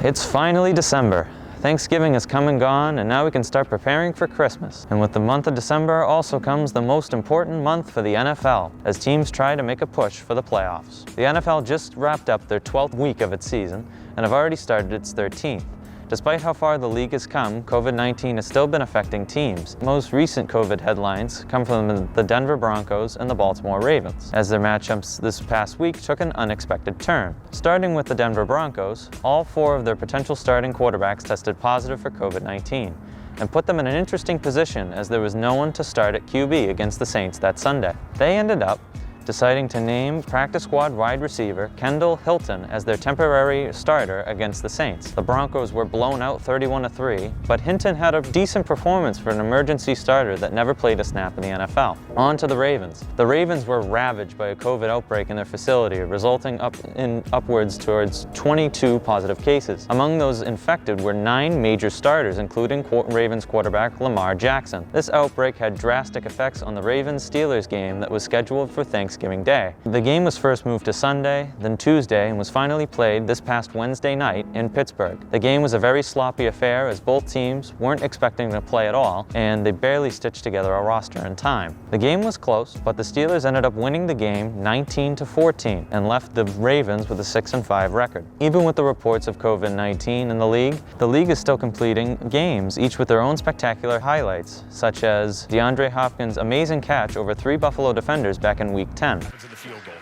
It's finally December. Thanksgiving has come and gone, and now we can start preparing for Christmas. And with the month of December also comes the most important month for the NFL, as teams try to make a push for the playoffs. The NFL just wrapped up their 12th week of its season, and have already started its 13th. Despite how far the league has come, COVID-19 has still been affecting teams. Most recent COVID headlines come from the Denver Broncos and the Baltimore Ravens, as their matchups this past week took an unexpected turn. Starting with the Denver Broncos, all 4 of their potential starting quarterbacks tested positive for COVID-19, and put them in an interesting position as there was no one to start at QB against the Saints that Sunday. They ended up deciding to name practice squad wide receiver Kendall Hilton as their temporary starter against the Saints. The Broncos were blown out 31-3, but Hinton had a decent performance for an emergency starter that never played a snap in the NFL. On to the Ravens. The Ravens were ravaged by a COVID outbreak in their facility, resulting upwards towards 22 positive cases. Among those infected were 9 major starters, including Ravens quarterback Lamar Jackson. This outbreak had drastic effects on the Ravens-Steelers game that was scheduled for Thanksgiving Day. The game was first moved to Sunday, then Tuesday, and was finally played this past Wednesday night in Pittsburgh. The game was a very sloppy affair, as both teams weren't expecting to play at all, and they barely stitched together a roster in time. The game was close, but the Steelers ended up winning the game 19-14 and left the Ravens with a 6-5 record. Even with the reports of COVID-19 in the league is still completing games, each with their own spectacular highlights, such as DeAndre Hopkins' amazing catch over 3 Buffalo defenders back in Week 10. To the field goal.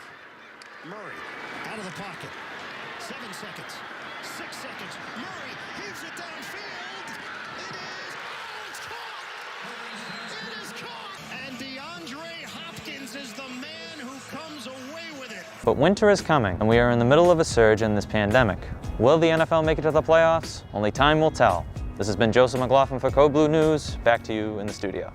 Murray out of the pocket. 7 seconds. 6 seconds. Murray heaves it downfield. It is caught. It is caught. And DeAndre Hopkins is the man who comes away with it. But winter is coming, and we are in the middle of a surge in this pandemic. Will the NFL make it to the playoffs? Only time will tell. This has been Joseph McLaughlin for Code Blue News. Back to you in the studio.